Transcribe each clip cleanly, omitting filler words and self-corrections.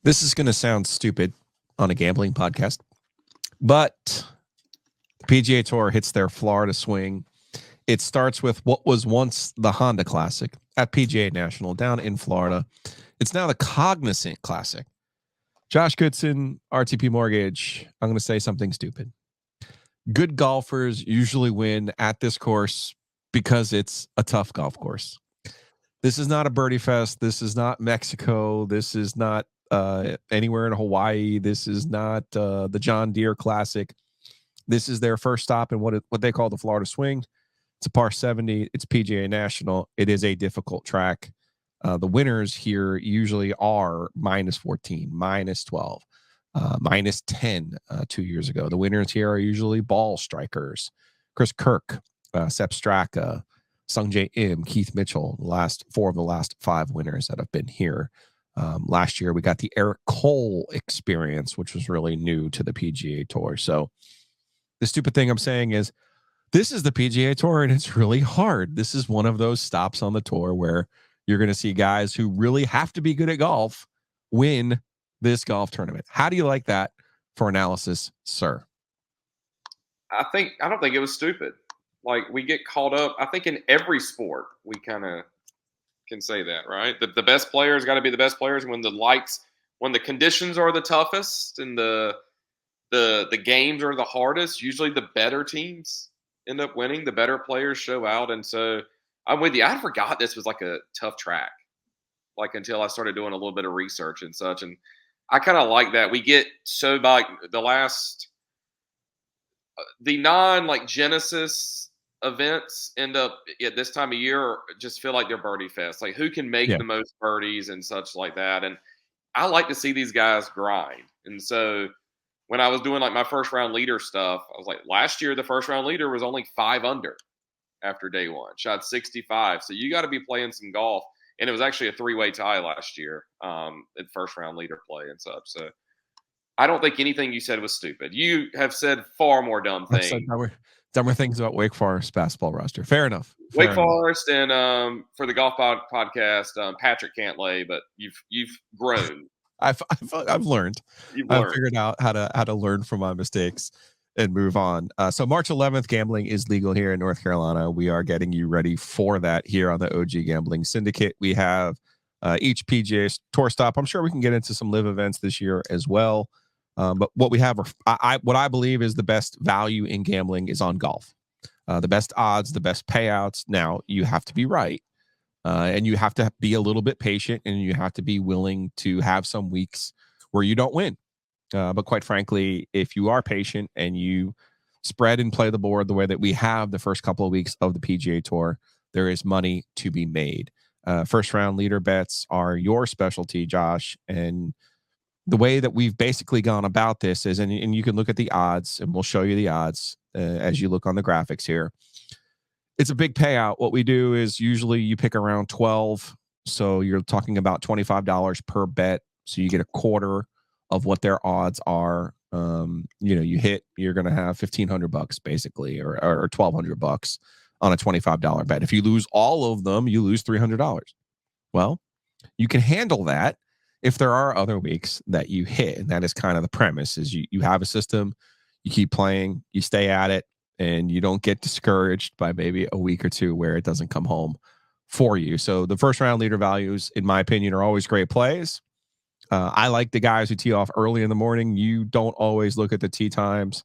This is going to sound stupid on a gambling podcast, but the PGA Tour hits their Florida swing. It starts with what was once the Honda Classic at PGA National down in Florida. It's now the Cognizant Classic. Josh Goodson, RTP Mortgage. I'm going to say something stupid. Good golfers usually win at this course because it's a tough golf course. This is not a birdie fest. This is not Mexico. This is not anywhere in Hawaii. This is not the John Deere Classic. This is their first stop in what they call the Florida Swing. It's a par 70. It's PGA National. It is a difficult track. The winners here usually are minus 14, minus 12, minus 10 2 years ago. The winners here are usually ball strikers. Chris Kirk, Sepp Straka, Sungjae Im, Keith Mitchell, four of the last 5 winners that have been here. Last year, we got the Eric Cole experience, which was really new to the PGA Tour. So the stupid thing I'm saying is this is the PGA Tour, and it's really hard. This is one of those stops on the tour where you're going to see guys who really have to be good at golf win this golf tournament. How do you like that for analysis, sir? I don't think it was stupid. Like, we get caught up. I think in every sport we kind of can say that, right? The best players got to be the best players when the conditions are the toughest and the games are the hardest. Usually the better teams end up winning. The better players show out. And so I'm with you. I forgot this was like a tough track, like until I started doing a little bit of research and such. And I kind of like that. We get so like the non Genesis events end up at this time of year just feel like they're birdie fest. Like, who can make the most birdies and such like that. And I like to see these guys grind. And so when I was doing like my first round leader stuff, I was like, last year the first round leader was only 5 under after day one, shot 65. So you got to be playing some golf. And it was actually a 3-way tie last year at first round leader play and such. So I don't think anything you said was stupid. You have said far more dumb things. Dumber things about Wake Forest basketball roster. Fair enough. Wake Forest and for the golf podcast, Patrick Cantlay, but you've grown. I've learned. I've figured out how to learn from my mistakes and move on. So March 11th, gambling is legal here in North Carolina. We are getting you ready for that here on the OG Gambling Syndicate. We have each PGA Tour stop. I'm sure we can get into some live events this year as well. But what we have, what I believe is the best value in gambling is on golf. The best odds, the best payouts. Now, you have to be right. And you have to be a little bit patient, and you have to be willing to have some weeks where you don't win. But quite frankly, if you are patient and you spread and play the board the way that we have the first couple of weeks of the PGA Tour, there is money to be made. First round leader bets are your specialty, Josh. And the way that we've basically gone about this is, and you can look at the odds, and we'll show you the odds as you look on the graphics here. It's a big payout. What we do is usually you pick around 12. So you're talking about $25 per bet. So you get a quarter of what their odds are. You hit, you're going to have $1,500 basically, or $1,200 on a $25 bet. If you lose all of them, you lose $300. Well, you can handle that if there are other weeks that you hit. And that is kind of the premise, is you have a system, you keep playing, you stay at it, and you don't get discouraged by maybe a week or two where it doesn't come home for you. So the first round leader values, in my opinion, are always great plays. I like the guys who tee off early in the morning. You don't always look at the tee times.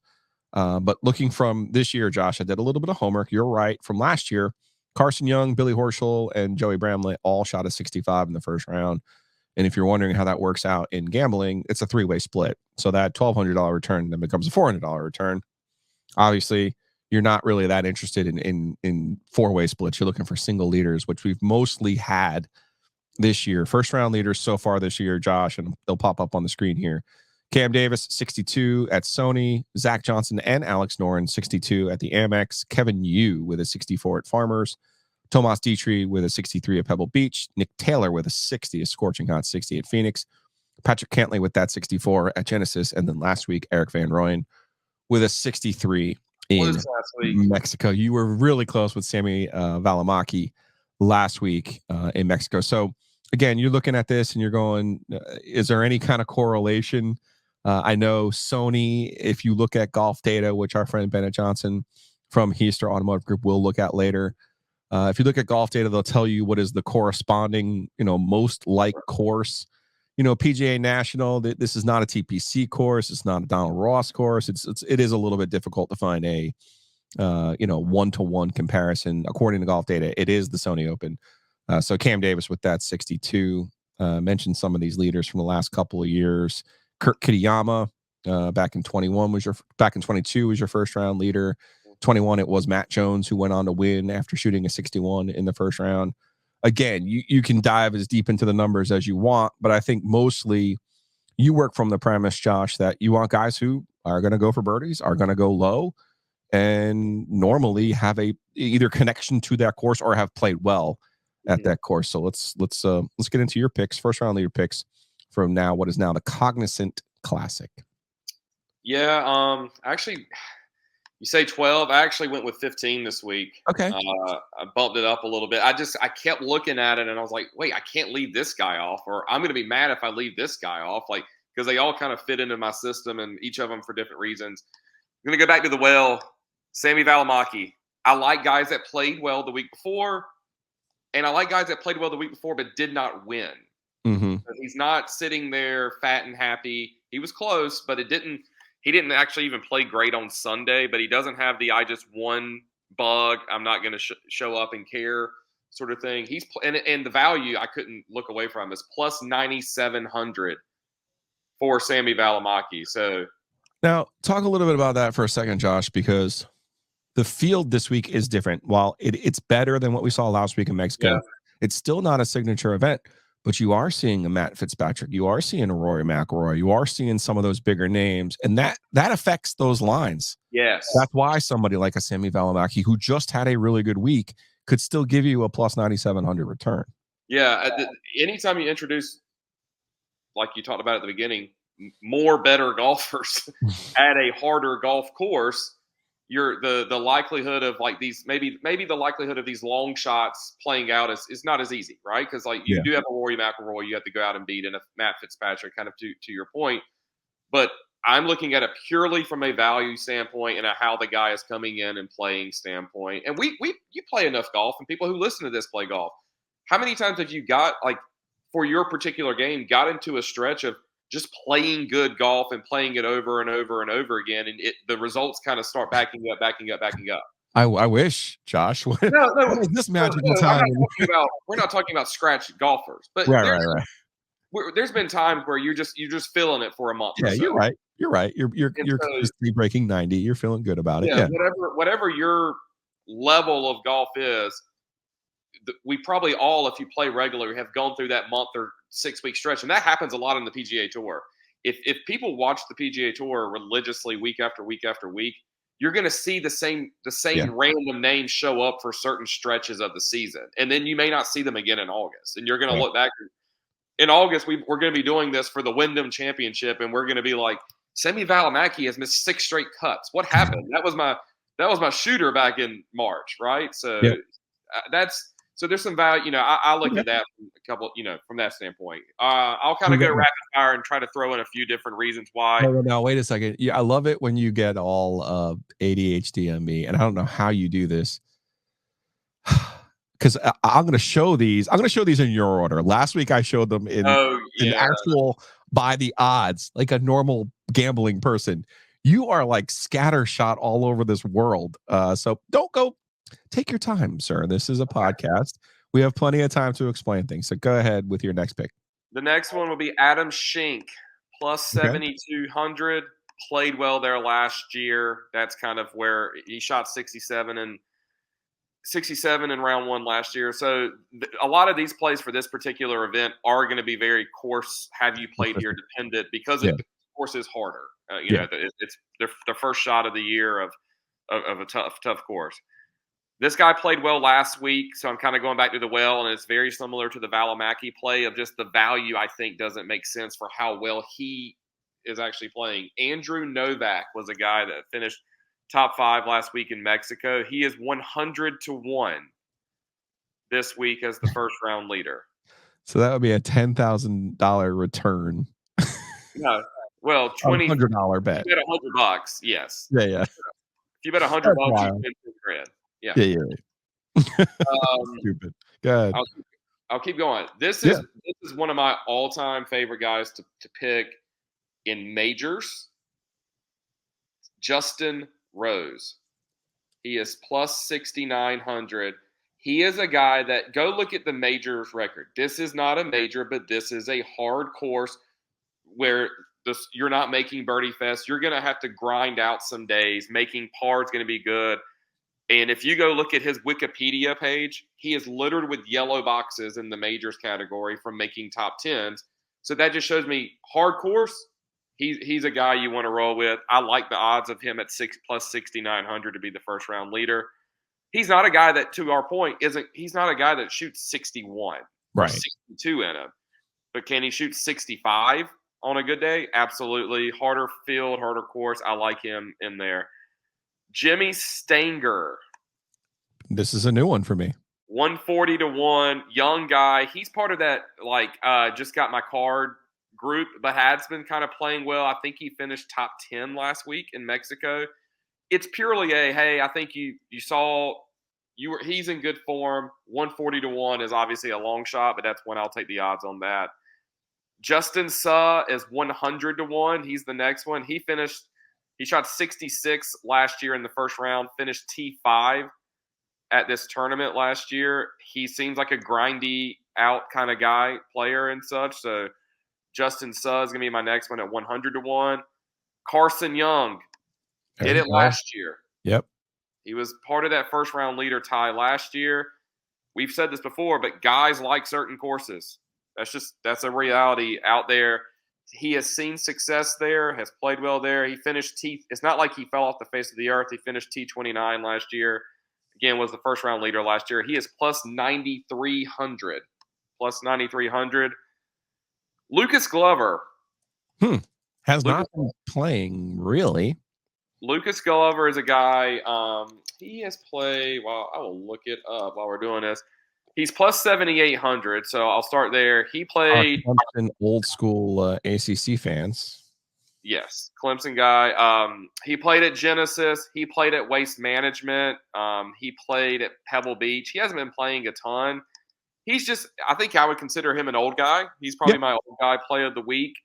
But looking from this year, Josh, I did a little bit of homework. You're right. From last year, Carson Young, Billy Horschel, and Joey Bramlett all shot a 65 in the first round. And if you're wondering how that works out in gambling, it's a 3-way split. So that $1,200 return then becomes a $400 return. Obviously, you're not really that interested in 4-way splits. You're looking for single leaders, which we've mostly had this year. First round leaders so far this year, Josh, and they'll pop up on the screen here. Cam Davis, 62 at Sony. Zach Johnson and Alex Noren, 62 at the Amex. Kevin Yu with a 64 at Farmers. Tomas Dietrich with a 63 at Pebble Beach. Nick Taylor with a 60, a scorching hot 60 at Phoenix. Patrick Cantlay with that 64 at Genesis. And then last week, Eric Van Rooyen with a 63 in Mexico. You were really close with Sammy Valimaki last week in Mexico. So again, you're looking at this and you're going, is there any kind of correlation? I know Sony, if you look at golf data, which our friend Bennett Johnson from Heister Automotive Group will look at later, if you look at golf data, they'll tell you what is the corresponding, most like course. PGA National, this is not a TPC course. It's not a Donald Ross course. It is a little bit difficult to find a, one-to-one comparison. According to golf data, it is the Sony Open. So Cam Davis with that 62, mentioned some of these leaders from the last couple of years. Kurt Kitayama, back in 22 was your first round leader. 21, it was Matt Jones who went on to win after shooting a 61 in the first round. Again, you can dive as deep into the numbers as you want, but I think mostly you work from the premise, Josh, that you want guys who are going to go for birdies, are going to go low, and normally have a either connection to that course or have played well at that course. So let's get into your picks, first round leader picks from now what is now the Cognizant Classic. Yeah, actually, you say 12. I actually went with 15 this week. Okay. I bumped it up a little bit. I kept looking at it and I was like, wait, I can't leave this guy off, or I'm going to be mad if I leave this guy off, like, because they all kind of fit into my system and each of them for different reasons. I'm going to go back to the well. Sammy Valimaki. I like guys that played well the week before, and I like guys that played well the week before but did not win. Mm-hmm. He's not sitting there fat and happy. He was close, but he didn't actually even play great on Sunday, but he doesn't have the I just won bug, I'm not going to show up and care sort of thing. And the value I couldn't look away from is plus 9,700 for Sammy Valimaki. So now talk a little bit about that for a second, Josh, because the field this week is different. While it's better than what we saw last week in Mexico, it's still not a signature event. But you are seeing a Matt Fitzpatrick, you are seeing a Rory McIlroy, you are seeing some of those bigger names, and that affects those lines. Yes, that's why somebody like a Sammy Valimaki, who just had a really good week, could still give you a plus 9,700 return. Yeah, anytime you introduce, like you talked about at the beginning, more better golfers at a harder golf course, the likelihood of like these maybe the likelihood of these long shots playing out is not as easy, right? Because like you do have a Rory McIlroy you have to go out and beat, and a Matt Fitzpatrick, kind of to your point. But I'm looking at it purely from a value standpoint and a how the guy is coming in and playing standpoint. And you play enough golf, and people who listen to this play golf. How many times have you got, like, for your particular game, got into a stretch of just playing good golf and playing it over and over and over again, and the results kind of start backing up. I wish, Josh. No, what is this magical time? We're not talking about scratch golfers, but right. There's been times where you're just feeling it for a month. Yeah, or so. You're right. You're consistently breaking 90. You're feeling good about it. Yeah. Whatever your level of golf is, we probably all, if you play regularly, have gone through that month or 6 week stretch, and that happens a lot in the PGA Tour. If people watch the PGA Tour religiously week after week after week, you're going to see the same random names show up for certain stretches of the season, and then you may not see them again in August, and you're going to look back in August. We're going to be doing this for the Wyndham Championship, and we're going to be like, Sammy Valimaki has missed 6 straight cuts. What happened? That was my shooter back in March, right? So so there's some value. I look at that from a couple, from that standpoint. I'll kind of go rapid fire and try to throw in a few different reasons why. No, wait a second. Yeah, I love it when you get all ADHD on me, and I don't know how you do this. Because I'm going to show these. I'm going to show these in your order. Last week I showed them in actual by the odds, like a normal gambling person. You are like scattershot all over this world. So don't go. Take your time, sir. This is a podcast. We have plenty of time to explain things. So go ahead with your next pick. The next one will be Adam Schenk, plus 7,200. Played well there last year. That's kind of where he shot 67 in round one last year. So a lot of these plays for this particular event are going to be very course, have you played here dependent, because the course is harder. It's the first shot of the year of a tough course. This guy played well last week, so I'm kind of going back to the well, and it's very similar to the Valimaki play of just the value, I think, doesn't make sense for how well he is actually playing. Andrew Novak was a guy that finished top 5 last week in Mexico. He is 100-1 this week as the first round leader. So that would be a $10,000 return. No, well, $100 bet. You bet $100, yes. Yeah. If you bet $100, That's you wild. win $10,000. Yeah. Yeah. Um, Stupid. Good. I'll keep going. This Yeah. is one of my all-time favorite guys to pick in majors. Justin Rose. He is plus 6,900. He is a guy that go look at the majors record. This is not a major, but this is a hard course where you're not making birdie fest. You're going to have to grind out some days. Making par is going to be good. And if you go look at his Wikipedia page, he is littered with yellow boxes in the majors category from making top tens. So that just shows me hard course. He's a guy you want to roll with. I like the odds of him at plus 6,900 to be the first round leader. He's not a guy that, to our point, he's not a guy that shoots 61 or 62 in him. But can he shoot 65 on a good day? Absolutely. Harder field, harder course. I like him in there. Jimmy Stanger. This is a new one for me. 140 to 1, young guy. He's part of that, just got my card group, but has been kind of playing well. I think he finished top 10 last week in Mexico. It's purely I think you saw he's in good form. 140 to 1 is obviously a long shot, but that's when I'll take the odds on that. Justin Suh is 100 to 1. He's the next one. He shot 66 last year in the first round, finished T5 at this tournament last year. He seems like a grindy out kind of guy, player and such. So Justin Suh is going to be my next one at 100 to 1. Carson Young did it last year. Yep. He was part of that first round leader tie last year. We've said this before, but guys like certain courses. That's a reality out there. He has seen success there, has played well there. He finished it's not like he fell off the face of the earth. He finished T29 last year. Again, was the first round leader last year. He is plus 9,300. Plus 9,300. Lucas Glover. Has not been playing, really. Lucas Glover is a guy, he has played, I will look it up while we're doing this. He's plus 7,800, so I'll start there. He played old school ACC fans. Yes, Clemson guy. He played at Genesis. He played at Waste Management. He played at Pebble Beach. He hasn't been playing a ton. I think I would consider him an old guy. He's probably my old guy play of the week.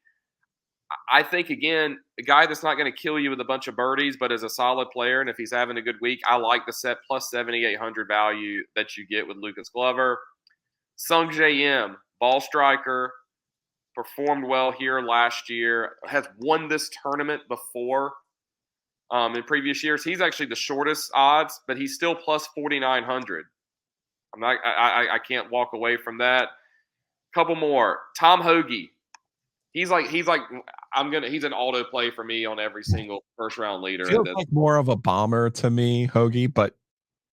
I think, again, a guy that's not going to kill you with a bunch of birdies, but is a solid player, and if he's having a good week, I like the set plus 7,800 value that you get with Lucas Glover. Sung J M, ball striker, performed well here last year, has won this tournament before in previous years. He's actually the shortest odds, but he's still plus 4,900. I can't walk away from that. Couple more. Tom Hoagie. He's an auto play for me on every single first round leader. Feels like more of a bomber to me, Hoagie, but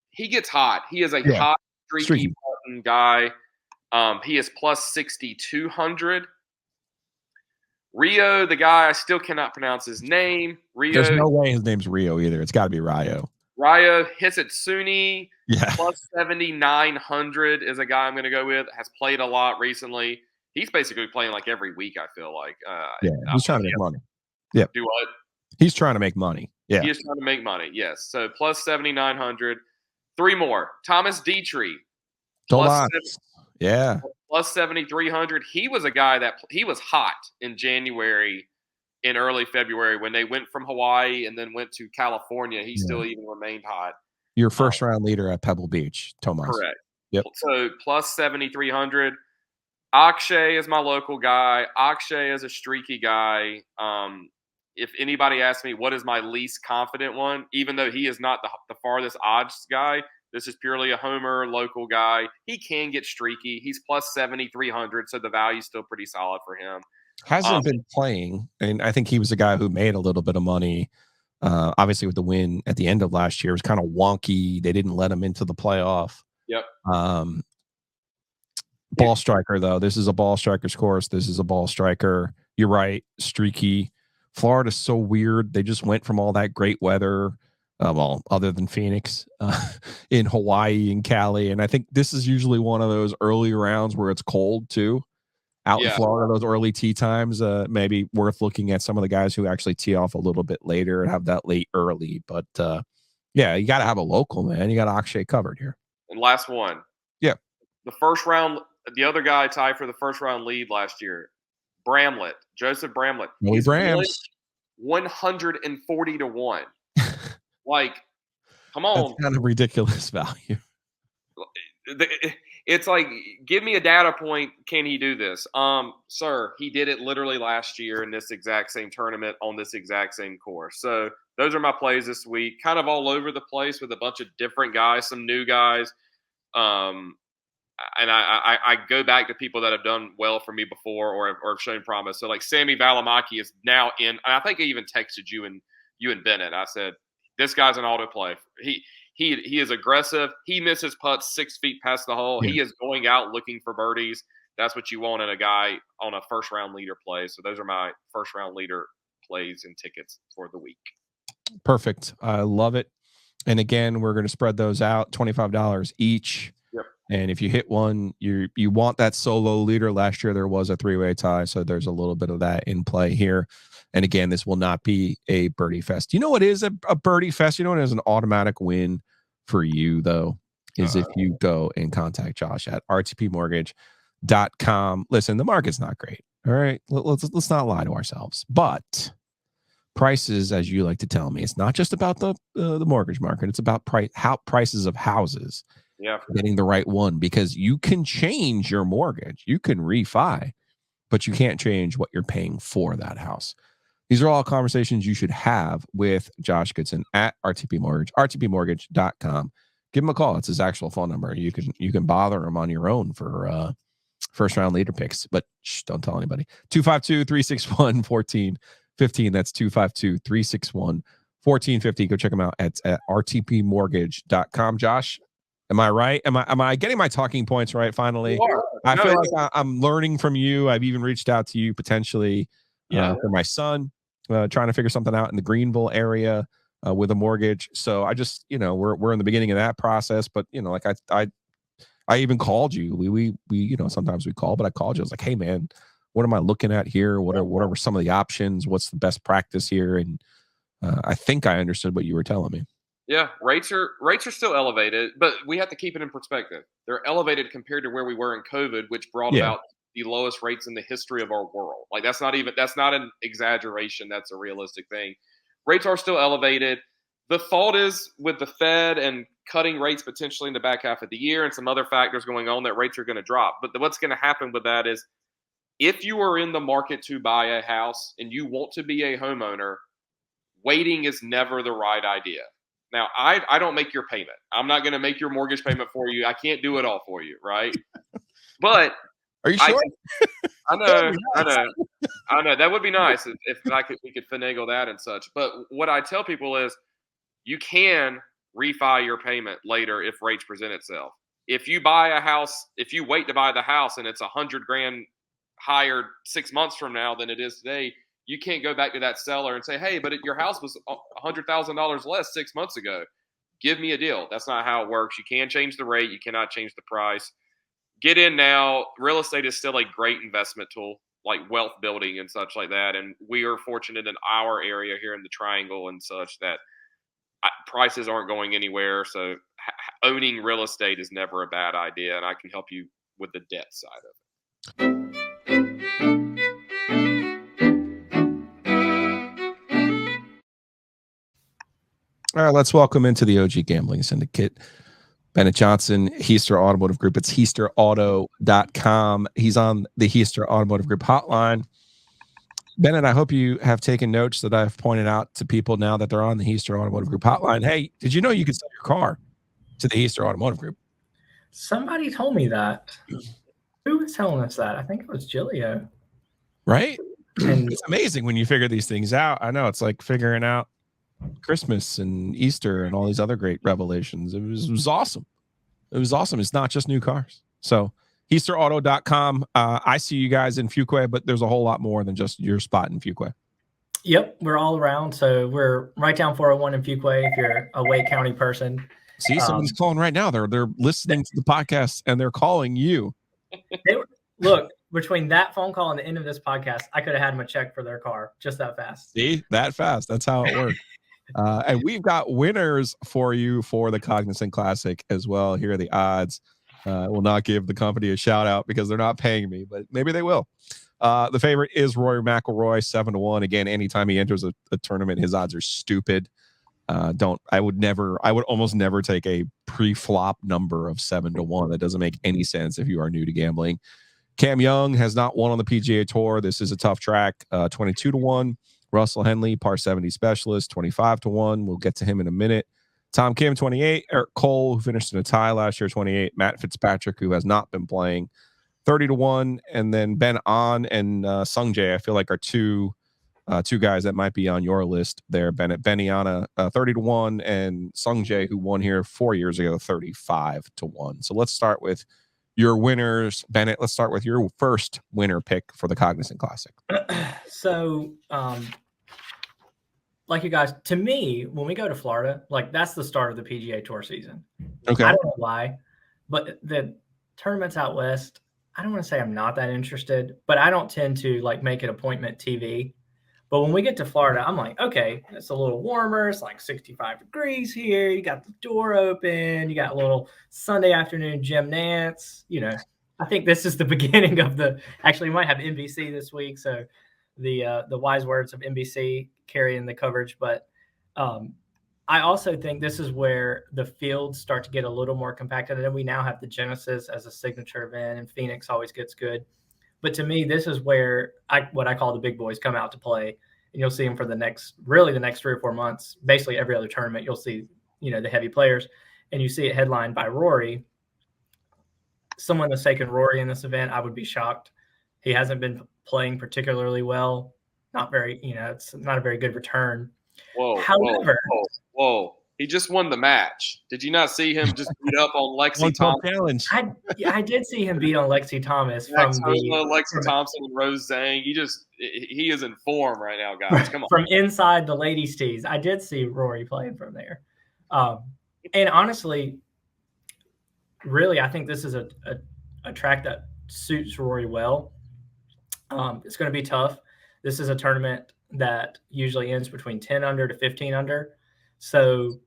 he gets hot. He is a hot, streaky button guy. He is plus 6,200. Rio, the guy, I still cannot pronounce his name. Rio. There's no way his name's Rio either. It's got to be Ryo. Ryo Hisetsuni, plus 7,900 is a guy I'm going to go with. Has played a lot recently. He's basically playing like every week, I feel like. He's trying to make money. Yeah. Do what? He's trying to make money. Yeah. He is trying to make money, yes. So plus 7,900. Three more. Thomas Dietrich. Plus 7,300. He was a guy that he was hot in January, in early February when they went from Hawaii and then went to California. He still even remained hot. Your first round leader at Pebble Beach, Tomas. Correct. Yep. So plus 7,300. Akshay is my local guy. Akshay is a streaky guy. If anybody asks me what is my least confident one, even though he is not the farthest odds guy, this is purely a homer local guy. He can get streaky. He's plus 7,300, so the value's still pretty solid for him. Hasn't been playing, and I think he was a guy who made a little bit of money. Obviously, with the win at the end of last year, it was kind of wonky. They didn't let him into the playoff. Yep. Ball striker, though. This is a ball striker's course. This is a ball striker. You're right. Streaky. Florida's so weird. They just went from all that great weather well, other than Phoenix, in Hawaii and Cali. And I think this is usually one of those early rounds where it's cold too. Out in Florida, those early tee times, maybe worth looking at some of the guys who actually tee off a little bit later and have that late early. But yeah, you got to have a local, man. You got Akshay covered here. And last one. Yeah. The first round, the other guy tied for the first round lead last year, Bramlett, Joseph Bramlett. He's Brams. 140 to 1. Like, come on. That's kind of ridiculous value. It's like, give me a data point. Can he do this? Sir, he did it literally last year in this exact same tournament on this exact same course. So those are my plays this week. Kind of all over the place with a bunch of different guys, some new guys. And I go back to people that have done well for me before or have shown promise. So like Sammy Valimaki is now in. And I think I even texted you and Bennett. I said, this guy's an auto play. He is aggressive. He misses putts 6 feet past the hole. Yeah. He is going out looking for birdies. That's what you want in a guy on a first round leader play. So those are my first round leader plays and tickets for the week. Perfect. I love it. And again, we're going to spread those out, $25 each. Yep. And if you hit one, you want that solo leader. Last year there was a 3-way tie, so there's a little bit of that in play here. And again, this will not be a birdie fest. You know what is a birdie fest? You know what is an automatic win for you, though, is if you go and contact Josh at rtpmortgage.com. Listen, the market's not great. All right. Let's not lie to ourselves. But prices, as you like to tell me, it's not just about the mortgage market. It's about prices of houses. Yeah. Getting the right one, because you can change your mortgage. You can refi, but you can't change what you're paying for that house. These are all conversations you should have with Josh Goodson at RTP Mortgage, rtpmortgage.com. Give him a call. It's his actual phone number. You can bother him on your own for first round leader picks, but don't tell anybody. 252-361-1415. That's 252-361-1415. Go check him out at rtpmortgage.com. Josh, am I right? Am I getting my talking points right finally? I feel like I'm learning from you. I've even reached out to you potentially for my son, trying to figure something out in the Greenville area with a mortgage. So I just, we're in the beginning of that process, but like I even called you. We sometimes we call, but I called you. I was like, hey man, what am I looking at here? What are some of the options? What's the best practice here? And I think I understood what you were telling me. Yeah, rates are still elevated, but we have to keep it in perspective. They're elevated compared to where we were in COVID, which brought about the lowest rates in the history of our world. Like that's not an exaggeration. That's a realistic thing. Rates are still elevated. The thought is with the Fed and cutting rates potentially in the back half of the year and some other factors going on, that rates are going to drop. But what's going to happen with that is if you are in the market to buy a house and you want to be a homeowner, waiting is never the right idea. Now, I don't make your payment. I'm not going to make your mortgage payment for you. I can't do it all for you, right? But are you sure? I know. That would be nice if we could finagle that and such. But what I tell people is you can refi your payment later if rates present itself. If you buy a house, if you wait to buy the house and it's $100,000 higher 6 months from now than it is today, you can't go back to that seller and say, hey, but your house was $100,000 less 6 months ago. Give me a deal. That's not how it works. You can change the rate. You cannot change the price. Get in now. Real estate is still a great investment tool, like wealth building and such like that. And we are fortunate in our area here in the Triangle and such that prices aren't going anywhere. So owning real estate is never a bad idea. And I can help you with the debt side of it. All right, let's welcome into the OG Gambling Syndicate, Bennett Johnson, Heister Automotive Group. It's heisterauto.com. He's on the Heister Automotive Group hotline. Bennett, I hope you have taken notes that I've pointed out to people now that they're on the Heister Automotive Group hotline. Hey, did you know you could sell your car to the Heister Automotive Group? Somebody told me that. Who was telling us that? I think it was Giglio. Right? And it's amazing when you figure these things out. I know it's like figuring out Christmas and Easter and all these other great revelations. It was awesome. It was awesome. It's not just new cars. So heisterauto.com. I see you guys in Fuquay, but there's a whole lot more than just your spot in Fuquay. Yep, we're all around. So we're right down 401 in Fuquay if you're a Wake County person. See, somebody's calling right now. They're listening to the podcast and they're calling you. Look, between that phone call and the end of this podcast, I could have had them a check for their car just that fast. See, that fast. That's how it works. And we've got winners for you for the Cognizant Classic as well. Here are the odds. I will not give the company a shout out because they're not paying me, but maybe they will. The favorite is Rory McIlroy, 7-1. Again, anytime he enters a tournament, his odds are stupid. I would almost never take a pre-flop number of 7-1. That doesn't make any sense if you are new to gambling. Cam Young has not won on the PGA Tour. This is a tough track. 22-1. Russell Henley, par 70 specialist, 25-1. We'll get to him in a minute. Tom Kim, 28. Eric Cole, who finished in a tie last year, 28. Matt Fitzpatrick, who has not been playing, 30-1. And then Ben An and Sung Jae, I feel like are two guys that might be on your list there. Bennett Beniana, 30-1, and Sung Jae, who won here 4 years ago, 35-1. So let's start with your winners. Bennett, let's start with your first winner pick for the Cognizant Classic. So, like you guys, to me, when we go to Florida, like that's the start of the PGA Tour season. Okay. I don't know why, but the tournaments out west, I don't want to say I'm not that interested, but I don't tend to like make it appointment TV. But when we get to Florida, I'm like, okay, it's a little warmer. It's like 65 degrees here. You got the door open. You got a little Sunday afternoon gym dance. You know, I think this is the beginning of actually, we might have NBC this week. So the wise words of NBC carrying the coverage. But I also think this is where the fields start to get a little more compacted. And then we now have the Genesis as a signature event, and Phoenix always gets good. But to me, this is where what I call the big boys come out to play. And you'll see them for the next 3 or 4 months. Basically, every other tournament, you'll see, the heavy players. And you see it headlined by Rory. Someone that's taken Rory in this event, I would be shocked. He hasn't been playing particularly well. Not very, it's not a very good return. However, whoa. He just won the match. Did you not see him just beat up on Lexi Thompson? I did see him beat on Lexi Thomas Lexi Thompson and Rose Zhang. He is in form right now, guys. Come on. From inside the ladies' tees. I did see Rory playing from there. And honestly, really, I think this is a track that suits Rory well. It's going to be tough. This is a tournament that usually ends between 10 under to 15 under. So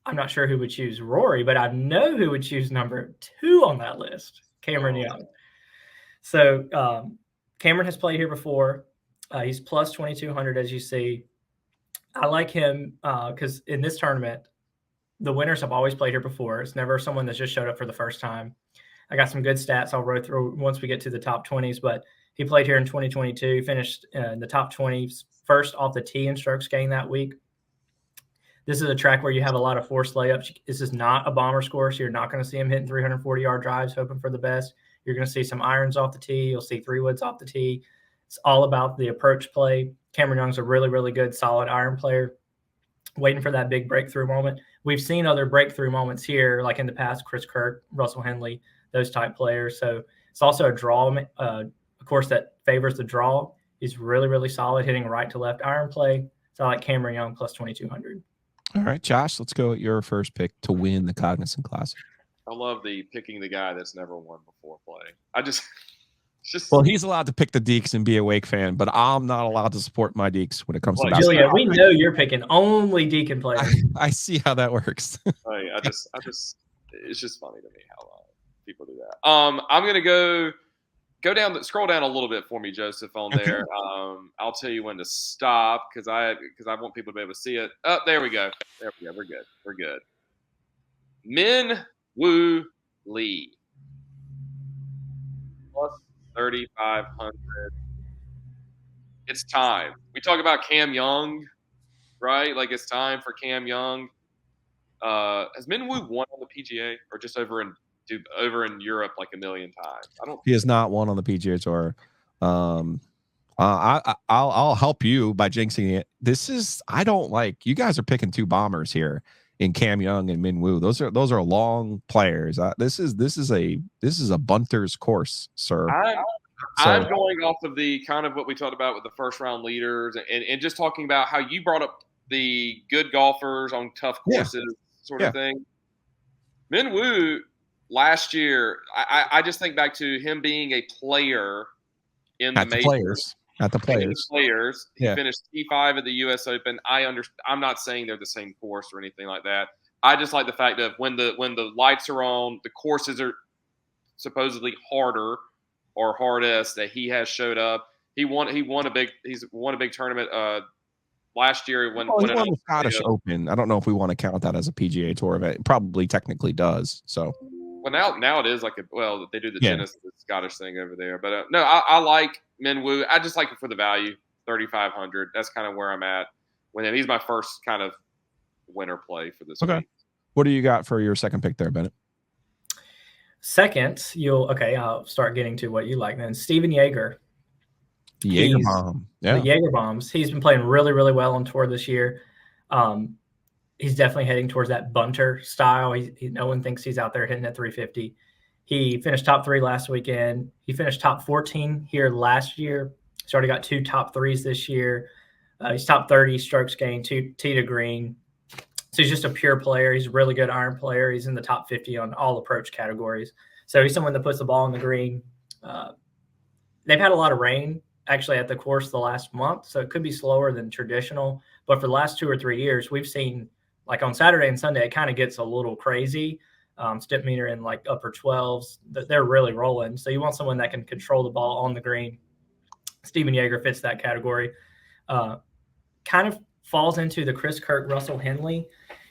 I'm not sure who would choose Rory, but I know who would choose number 2 on that list, Cameron Young. So Cameron has played here before. He's plus 2,200, as you see. I like him because in this tournament, the winners have always played here before. It's never someone that's just showed up for the first time. I got some good stats I'll roll through once we get to the top 20s, but he played here in 2022, finished in the top 20s, first off the tee in strokes gained that week. This is a track where you have a lot of forced layups. This is not a bomber's course. You're not going to see him hitting 340-yard drives, hoping for the best. You're going to see some irons off the tee. You'll see 3-woods off the tee. It's all about the approach play. Cameron Young's a really, really good, solid iron player, waiting for that big breakthrough moment. We've seen other breakthrough moments here, like in the past, Chris Kirk, Russell Henley, those type players. So it's also a draw, a course that favors the draw. He's really, really solid, hitting right to left iron play. So I like Cameron Young plus 2,200. All right, Josh, let's go at your first pick to win the Cognizant Classic. I love picking the guy that's never won before playing. Well, he's allowed to pick the Deeks and be a Wake fan, but I'm not allowed to support my Deeks when it comes to basketball. Giglio, we know you're picking only Deacon players. I see how that works. It's just funny to me how people do that. I'm gonna scroll down a little bit for me, Joseph, on there. I'll tell you when to stop because I want people to be able to see it. Oh, there we go. We're good. Min Woo Lee plus 3,500. It's time. We talk about Cam Young, right? Like it's time for Cam Young. Has Min Woo won on the PGA or just over in Europe like a million times? He has not won on the PGA Tour. I'll help you by jinxing it. I don't like you guys are picking 2 bombers here in Cam Young and Min Woo. Those are long players. This is a bunter's course, sir. I'm going off of the kind of what we talked about with the first round leaders and just talking about how you brought up the good golfers on tough courses sort of thing. Min Woo last year, I just think back to him being a player in the majors. At the players. He finished T5 at the U.S. Open. I'm not saying they're the same course or anything like that. I just like the fact that when the lights are on, the courses are supposedly harder or hardest, that he has showed up. He won a big tournament last year when he won the Scottish Open. I don't know if we want to count that as a PGA Tour event. It probably technically does. So well, now it is like they do the Genesis Scottish thing over there. But no, I like Min Woo. I just like it for the value, 3,500. That's kind of where I'm at with him. He's my first kind of winner play for this week. What do you got for your second pick there, Bennett? Second, I'll start getting to what you like then. Stephan Jaeger. The Jaeger bomb. Yeah. The Jaeger bombs. He's been playing really, really well on tour this year. He's definitely heading towards that bunter style. No one thinks he's out there hitting at 350. He finished top 3 last weekend. He finished top 14 here last year. He's already got 2 top 3s this year. He's top 30 strokes gained, 2 tee to green. So he's just a pure player. He's a really good iron player. He's in the top 50 on all approach categories. So he's someone that puts the ball on the green. They've had a lot of rain actually at the course the last month, so it could be slower than traditional. But for the last 2 or 3 years, we've seen, like on Saturday and Sunday, it kind of gets a little crazy. Step meter in like upper 12s. They're really rolling. So you want someone that can control the ball on the green. Stephan Jaeger fits that category. Kind of falls into the Chris Kirk, Russell Henley,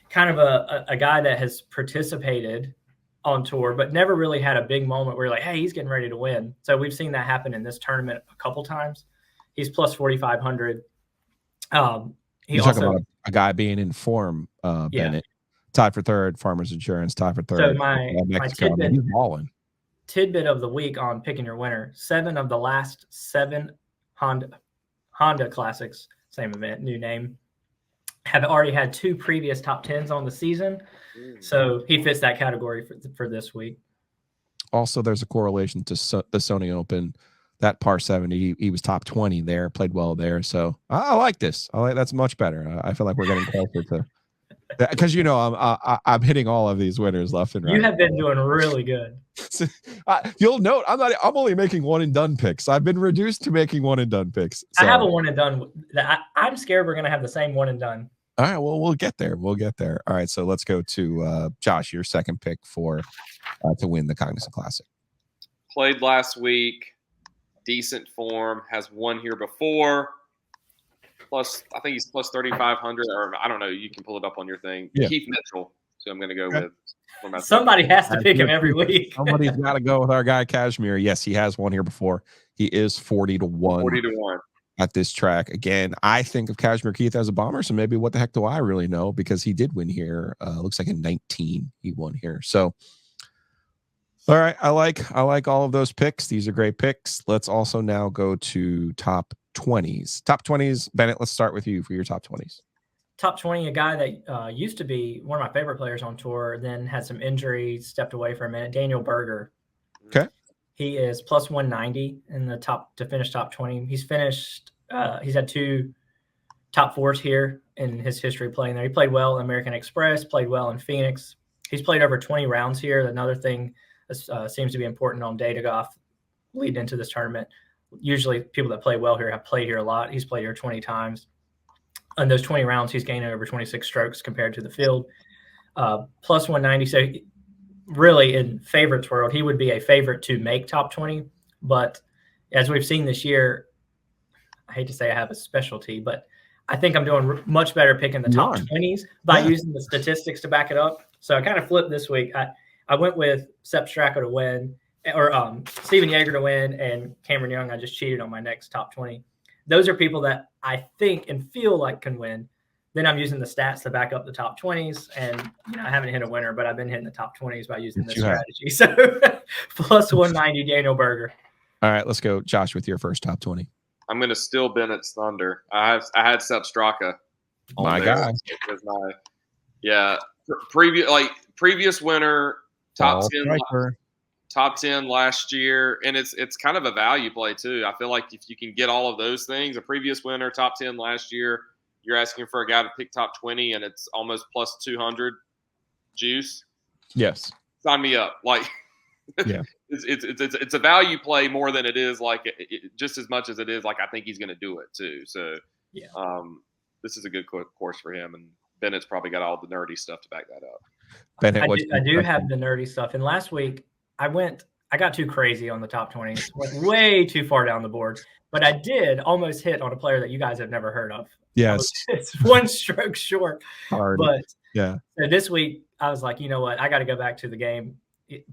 kind of a guy that has participated on tour, but never really had a big moment where you're like, hey, he's getting ready to win. So we've seen that happen in this tournament a couple times. He's plus 4,500. You're talking about a guy being in form, Bennett. Tied for third, Farmers Insurance, tied for third. So my tidbit of the week on picking your winner, 7 of the last 7 Honda Classics, same event, new name, have already had 2 previous top 10s on the season. So he fits that category for this week. Also, there's a correlation to the Sony Open. That par 70, he was top 20 there, played well there. So I like this. That's much better. I feel like we're getting closer to because I'm hitting all of these winners left and right. You have been doing really good. You'll note I'm only making one and done picks. I've been reduced to making one and done picks. So. I have a one and done. I'm scared we're going to have the same one and done. All right, well, we'll get there. All right, so let's go to Josh, your second pick for to win the Cognizant Classic. Played last week, decent form, has won here before. Plus, I think he's plus 3,500, or I don't know. You can pull it up on your thing. Yeah. Keith Mitchell. So I'm going to go with. Somebody has to pick him every week. Somebody's got to go with our guy Kashmir. Yes, he has won here before. He is 40 to 1. 40 to 1 at this track. Again, I think of Kashmir Keith as a bomber. So maybe what the heck do I really know? Because he did win here. Looks like in 19 he won here. So. All right, I like all of those picks. These are great picks. Let's also now go to top 20s. Top 20s, Bennett, let's start with you for your top 20s. Top 20, a guy that used to be one of my favorite players on tour, then had some injury, stepped away for a minute, Daniel Berger. Okay. He is plus 190 in the top to finish top 20. He's had 2 top 4s here in his history playing there. He played well in American Express, played well in Phoenix. He's played over 20 rounds here. Another thing seems to be important on data golf leading into this tournament. Usually people that play well here have played here a lot. He's played here 20 times. In those 20 rounds, he's gained over 26 strokes compared to the field. Plus 190. So really in favorites world, he would be a favorite to make top 20. But as we've seen this year, I hate to say I have a specialty, but I think I'm doing much better picking the top 20s by using the statistics to back it up. So I kind of flipped this week. I went with Sepp Straka to win, or Stephan Jaeger to win, and Cameron Young. I just cheated on my next top 20. Those are people that I think and feel like can win. Then I'm using the stats to back up the top 20s, and I haven't hit a winner, but I've been hitting the top 20s by using this strategy. So plus 190, Daniel Berger. All right, let's go, Josh, with your first top 20. I'm going to steal Bennett's thunder. I had Sepp Straka. My guy. Previous winner. Top top 10 last year, and it's kind of a value play too. I feel like if you can get all of those things, a previous winner, top 10 last year, you're asking for a guy to pick top 20, and it's almost plus 200 juice. Yes, sign me up. Like, yeah, it's a value play more than it is like just as much as it is like I think he's going to do it too. So yeah, this is a good course for him, and Bennett's probably got all the nerdy stuff to back that up. Bennett, I do have the nerdy stuff. And last week I got too crazy on the top 20, went way too far down the board, but I did almost hit on a player that you guys have never heard of. Yes, it's one stroke short. hard. But yeah, so this week I was like, you know what? I got to go back to the game.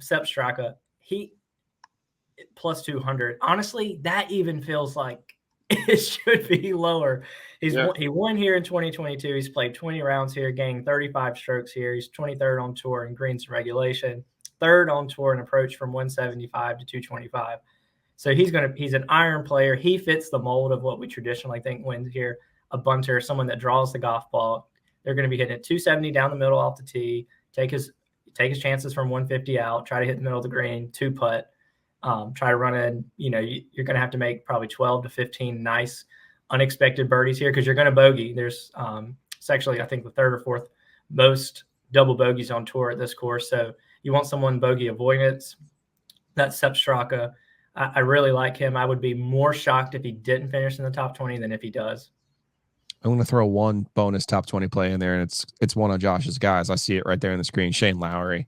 Sepp Straka, he plus 200. Honestly, that even feels like it should be lower. He won here in 2022. He's played 20 rounds here, gained 35 strokes here. He's 23rd on tour in greens and regulation, third on tour in approach from 175 to 225. So he's an iron player. He fits the mold of what we traditionally think wins here. A bunter, someone that draws the golf ball. They're going to be hitting it 270 down the middle off the tee, take his chances from 150 out, try to hit the middle of the green, 2-putt, try to run in. You know, you're going to have to make probably 12 to 15 nice unexpected birdies here because you're going to bogey. There's it's actually, I think, the third or fourth most double bogeys on tour at this course. So you want someone bogey avoidance. That's Sepp Straka. I really like him. I would be more shocked if he didn't finish in the top 20 than if he does. I'm going to throw one bonus top 20 play in there, and it's one of Josh's guys. I see it right there on the screen. Shane Lowry,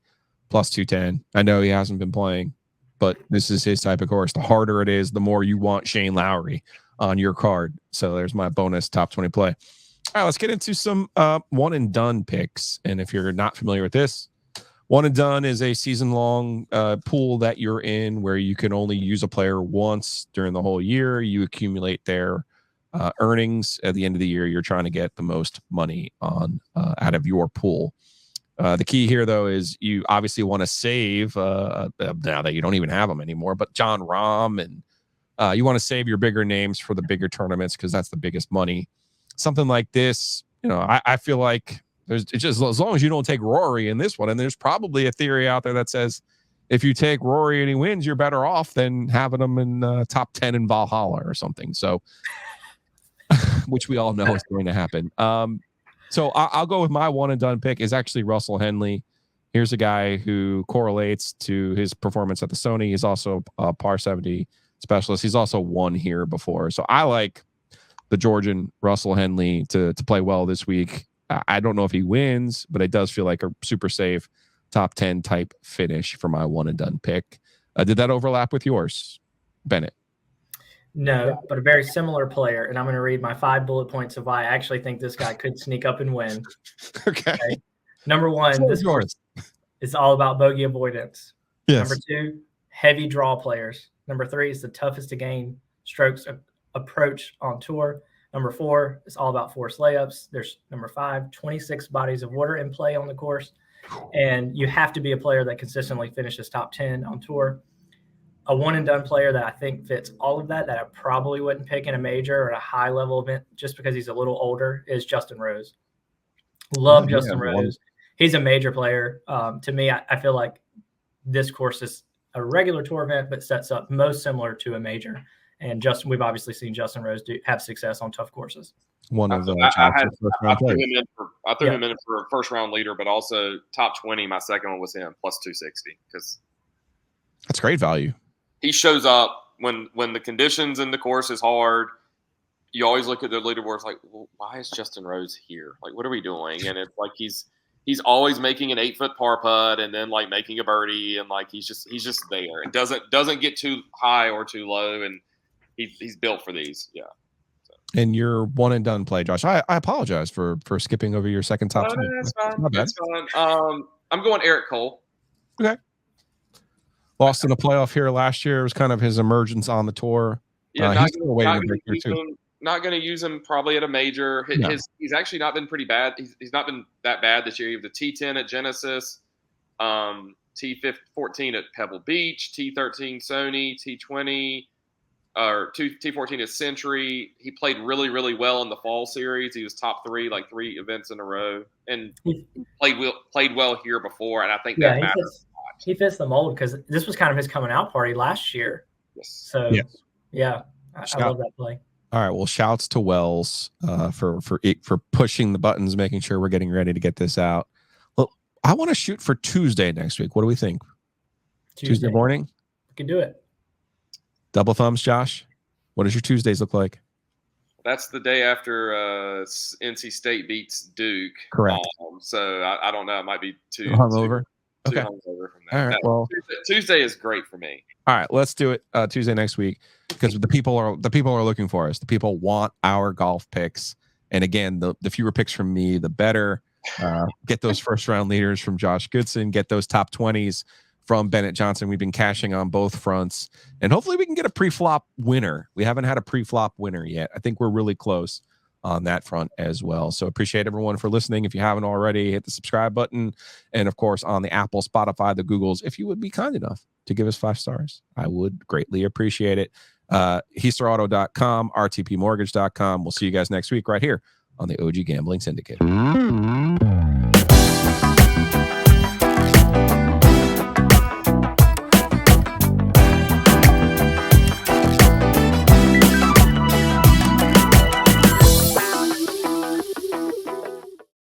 plus 210. I know he hasn't been playing, but this is his type of course. The harder it is, the more you want Shane Lowry on your card. So there's my bonus top 20 play. All right, let's get into some one and done picks. And if you're not familiar with this, one and done is a season-long pool that you're in where you can only use a player once during the whole year. You accumulate their earnings at the end of the year. You're trying to get the most money on out of your pool. The key here, though, is you obviously want to save now that you don't even have them anymore, but John Rahm, and you want to save your bigger names for the bigger tournaments because that's the biggest money. Something like this, you know, I feel like it's just as long as you don't take Rory in this one, and there's probably a theory out there that says if you take Rory and he wins, you're better off than having him in top 10 in Valhalla or something. So, which we all know is going to happen. So I'll go with my one and done pick is actually Russell Henley. Here's a guy who correlates to his performance at the Sony. He's also a par 70 specialist. He's also won here before. So I like the Georgian Russell Henley to play well this week. I don't know if he wins, but it does feel like a super safe top 10 type finish for my one and done pick. Did that overlap with yours, Bennett? No, but a very similar player. And I'm going to read my 5 bullet points of why I actually think this guy could sneak up and win. Okay. Number one, this course is all about bogey avoidance. Yes. Number 2, heavy draw players. Number 3 is the toughest to gain strokes approach on tour. Number 4 is all about forced layups. There's number 5, 26 bodies of water in play on the course. And you have to be a player that consistently finishes top 10 on tour. A one and done player that I think fits all of that I probably wouldn't pick in a major or a high level event just because he's a little older is Justin Rose. Love Justin Rose. He's a major player. To me, I feel like this course is a regular tour event, but sets up most similar to a major. And we've obviously seen Justin Rose have success on tough courses. One of the I threw him in for a first round leader, but also top 20. My second one was him plus 260 because that's great value. He shows up when the conditions in the course is hard. You always look at the leaderboards like, well, why is Justin Rose here? Like, what are we doing? And it's like he's always making an 8-foot par putt and then like making a birdie and like he's just there and doesn't get too high or too low, and he's built for these. Yeah. So. And your one and done play, Josh. I apologize for skipping over your second top. No, that's fine. That's fine. I'm going Eric Cole. Okay. Lost in the playoff here last year. It was kind of his emergence on the tour. Yeah, not going to use him probably at a major. He's actually not been pretty bad. He's not been that bad this year. He was the T10 at Genesis, T14 at Pebble Beach, T13 Sony, T20, or T14 at Century. He played really, really well in the fall series. He was top 3, like 3 events in a row, and played well here before. And I think that matters a lot. he fits the mold because this was kind of his coming out party last year. Yes. So yeah, I love that play. All right. Well, shouts to Wells for pushing the buttons, making sure we're getting ready to get this out. Well, I want to shoot for Tuesday next week. What do we think? Tuesday morning? We can do it. Double thumbs, Josh. What does your Tuesdays look like? That's the day after NC State beats Duke. Correct. So I don't know. It might be too hungover. Too hungover from that. All right. Well, Tuesday is great for me. All right, let's do it Tuesday next week because the people are looking for us. The people want our golf picks, and again, the fewer picks from me, the better. Get those first round leaders from Josh Goodson. Get those top 20s from Bennett Johnson. We've been cashing on both fronts, and hopefully we can get a pre-flop winner. We haven't had a pre-flop winner yet. I think we're really close on that front as well. So appreciate everyone for listening. If you haven't already, hit the subscribe button, and of course on the Apple, Spotify, the Googles, if you would be kind enough to give us 5 stars, I would greatly appreciate it. HeasterAuto.com, RTPMortgage.com. We'll see you guys next week right here on the OG Gambling Syndicate.